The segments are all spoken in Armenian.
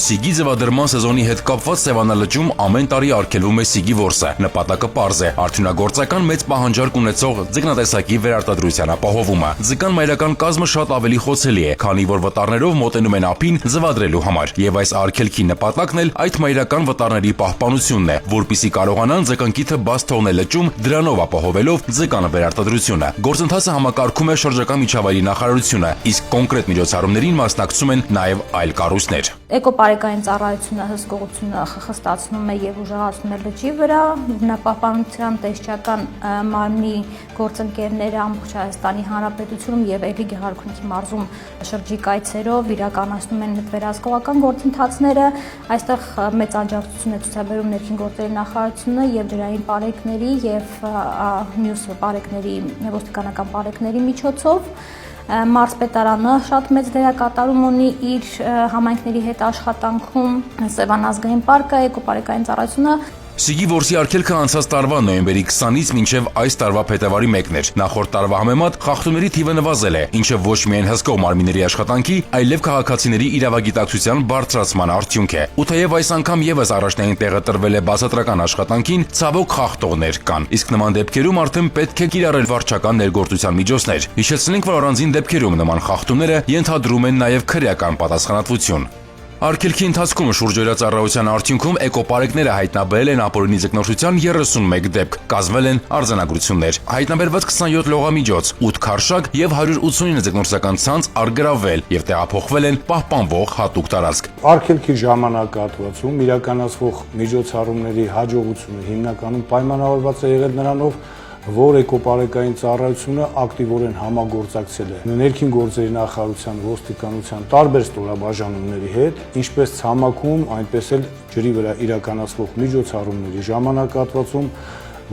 Սիգի ձվադրման սեզոնի հետ կապված Սևանալճում ամեն տարի արգելվում է սիգի որսը։ Նպատակը պարզ է՝ արդյունագործական մեծ պահանջարկ ունեցող ձկնատեսակի վերարտադրության ապահովումը։ Ձկան մայրական կազմը շատ ավելի խոցելի է, քանի որ վտարներով մոտենում են ափին ձվադրելու համար, եւ այս արգելքի նպատակն էլ այդ մայրական վտարների պահպանությունն է, որպեսզի կարողանան ձկնկիթը բաց թողնել լճում, դրանով ապահովելով ձկանը վերարտադրությունը։ Գործընթացը համակարգում է շրջակա միջավայրի նախարարությունը, իսկ կոնկրետ միջոցառումներին մասնակցում են նաև այլ կառույցներ։ Էկոպարեկային ծառայությունը հսկողությունը խստացնում է եւ ուժեղացնում է լճի վրա, բնապահպանության տեսչական մարմնի գործընկերները ամբողջ Հայաստանի Հանրապետությունում եւ Էլի Գեղարքունիքի մարզում շրջիկ այցերով իրականացնում են վերահսկողական գործընթացները։ Այստեղ մեծ աջակցություն է ցուցաբերում ներքին գործերի նախարարությունը եւ ջրային պարեկների եւ մյուս պարեկների ոստիկանական պարեկների միջոցով։ Մարզպետարանը շատ մեծ դերակատարում ունի իր համայնքների հետ աշխատանքում, Սևան ազգային պարկը, էկոպարեկային ծառայությունը։ Սիգի որսի արգելքը անցած տարվա նոյեմբերի 20-ից մինչև այս տարվա փետրվարի 1-ն էր։ Նախորդ տարվա համեմատ խախտումների թիվը նվազել է, ինչը ոչ միայն հսկող մարմինների աշխատանքի, այլև քաղաքացիների իրավագիտակցության բարձրացման արդյունք է։ Ու թեև այս անգամ եւս առաջնային տեղը տրվել է բացատրական աշխատանքին, ցավոք խախտողներ կան։ Իսկ նման դեպքերում արդեն պետք է կիրառել վարչական ներգործության միջոցներ։ Հիշեցնենք, որ առանձին դեպքերում նման խախտումները ենթադրում են նաեւ քրեական պատասխանատվություն։ Արգելքի ընթացքում շուրջօրյա ծառայության արդյունքում էկոպարեկները հայտնաբերել են ապօրինի ձկնորսության 31 դեպք, կազմվել են արձանագրություններ։ Հայտնաբերված 27 լողամիջոց, 8 քարշակ եւ 189 ձկնորսական ցանց առգրավվել եւ տեղափոխվել են պահպանվող հատուկ տարածք։ Արգելքի ժամանակահատվածում իրականացվող միջոցառումների հաջողությունը հիմնականում պայմանավորված է եղել նրանով, որ էկոպարեկային ծառայությունը ակտիվորեն համագործակցել է ներքին գործերի նախարարության, ոստիկանության տարբեր ստորաբաժանումների հետ, ինչպես ցամաքում, այնպես էլ ջրի վրա իրականացվող միջոցառումների ժամանակահատվածում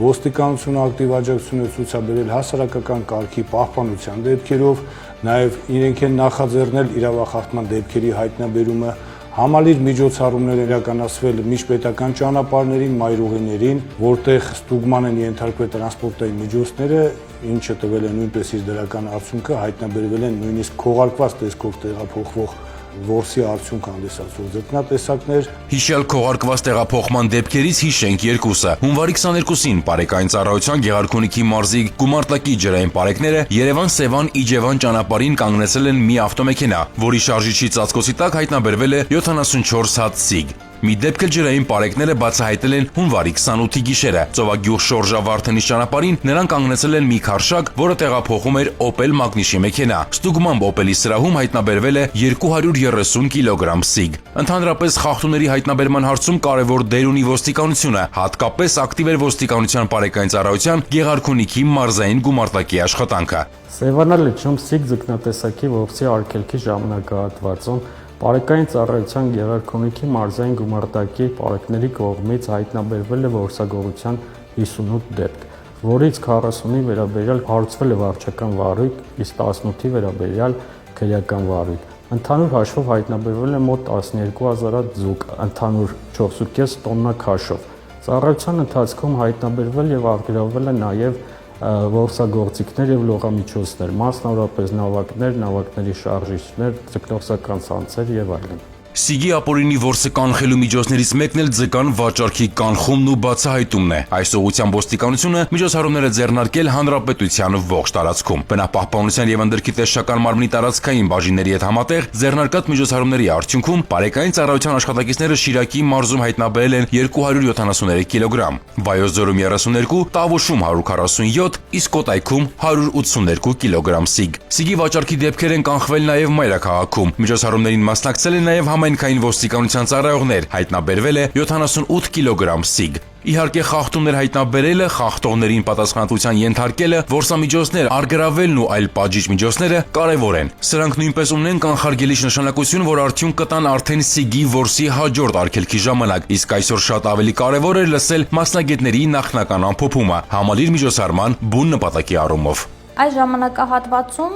ոստիկանությունը ակտիվ աջակցություն է ցուցաբերել հասարակական կարգի պահպանության դեպքերով, նաև իրենք են նախաձեռնել իրավախախտման դեպքերի հայտնաբերումը, համալիր միջոցառումներ իրականացվել միջպետական ճանապարհներին, մայրուղիներին, որտեղ ստուգման են ենթարկվել տրանսպորտային միջոցները, ինչը տվել է նույնպես իր դրական արդյունքը, հայտնաբերվել են նույնիսկ քողարկված տեսքով տեղափոխվող որսի արդյունք հանդիսացող ձկնատեսակներ։ Հիշյալ քողարկված տեղափոխման դեպքերից հիշենք երկուսը։ Հունվարի 22-ին Պարեկային ծառայության Գեղարքունիքի մարզի գումարտակի ջրային պարեկները Երևան-Սևան-Իջևան ճանապարհին կանգնեցել են մի ավտոմեքենա, որի շարժիչի ծածկոցի տակ հայտնաբերվել է 74 հատ սիգ։ Մի դեպք էլ ջրային պարեկները բացահայտել են հունվարի 28-ի գիշերը։ Ծովագյուղ Շորժա-Վարդենիս ճանապարհին նրանք կանգնեցել են մի քարշակ, որը տեղափոխում էր Opel Magnus-ի մեքենա։ Ստուգմամբ Opel-ի սրահում հայտնաբերվել է 230 կիլոգրամ սիգ։ Ընդհանրապես խախտումների հայտնաբերման հարցում կարևոր դեր ունի ոստիկանությունը, հատկապես ակտիվ էր ոստիկանության Պարեկային ծառայության Գեղարքունիքի մարզային գումարտակի աշխատանքը։ Սևանալճում սիգ ձկնատեսակի որսի արգելքի ժամանակահատվածում Պարեկային ծառայության Գեղարքունիքի մարզային գումարտակի պարեկների կողմից հայտնաբերվել է որսագողության 58 դեպք, որից 40-ի վերաբերյալ հարուցվել է վարչական վարույթ, իսկ 18-ի վերաբերյալ քրեական վարույթ։ Ընդհանուր հաշվով հայտնաբերվել է մոտ 12000 հատ ձուկ, ընդհանուր 4.5 տոննա քաշով։ Ծառայության ընթացքում հայտնաբերվել եւ առգրավվել է նաեւ որսագործիքներ եւ լողամիջոցներ, մասնավորապես նավակներ, նավակների շարժիչներ, ձկնորսական ցանցեր եւ այլն։ Սիգի ապօրինի որսը կանխելու միջոցներից մեկն էլ ձկան վաճառքի կանխումն ու բացահայտումն է։ Այս ուղղությամբ ոստիկանությունը միջոցառումներ է ձեռնարկել հանրապետության ողջ տարածքում։ Բնապահպանության եւ ընդերքի տեսչական մարմնի տարածքային բաժինների հետ համատեղ ձեռնարկած միջոցառումների արդյունքում Պարեկային ծառայության աշխատակիցները Շիրակի մարզում հայտնաբերել են 273 կիլոգրամ, Վայոց ձորում 32, Տավուշում 147, իսկ Կոտայքում 182 կիլոգրամ սիգ։ Սիգի վաճառքի դեպքեր են կանխվել նաեւ մայրաքաղաքում։ Միջոցառումներին մասնակցել են նաեւ համայնքային ոստիկանության ծառայողներ, հայտնաբերվել է 78 կիլոգրամ սիգ։ Իհարկե խախտումներ հայտնաբերելը, խախտողներին պատասխանատվության ենթարկելը, որսամիջոցներ առգրավելն ու այլ պատժիչ միջոցները կարևոր են։ Սրանք նույնպես ունեն կանխարգելիչ նշանակություն, որ արդյունք կտան արդեն սիգի որսի հաջորդ արգելքի ժամանակ, իսկ այսօր շատ ավելի կարևոր է լսել մասնագետների նախնական ամփոփումը համալիր միջոցառման բուն նպատակի առումով։ Այս ժամանակահատվածում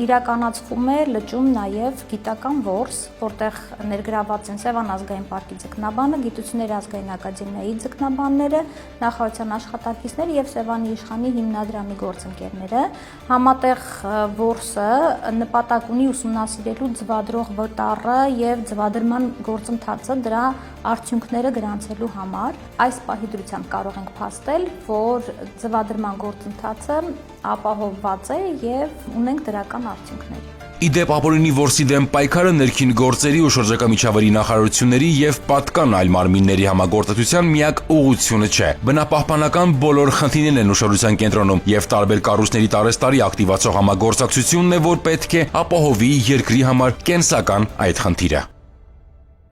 իրականացվում է լճում նաև գիտական որս, որտեղ ներգրաված են Սևան ազգային պարկի ձկնաբանը, Գիտությունների ազգային ակադեմիայի ձկնաբանները, նախարարության աշխատակիցները եւ Սևանի իշխանի հիմնադրամի գործընկերները։ Համատեղ որսը նպատակ ունի ուսումնասիրելու ձվադրող վտառը եւ ձվադրման գործընթացը, դրա արդյունքները գրանցելու համար։ Այս պահի դրությամբ կարող ենք փաստել, որ ձվադրման գործընթացը ապահովված է եւ ունենք դրական արդյունքներ։ Իդեպ ապօրինի որսի դեմ պայքարը ներքին գործերի ու շրջակա միջավայրի նախարարությունների եւ պատկան այլ մարմինների համագործակցության միակ ուղղությունը չէ։ Բնապահպանական բոլոր խնդիրներն են ուշադրության կենտրոնում եւ տարբեր կառույցների տարեստարի ակտիվացող համագործակցությունն է, որ պետք է ապահովի երկրի համար կենսական այդ խնդիրը։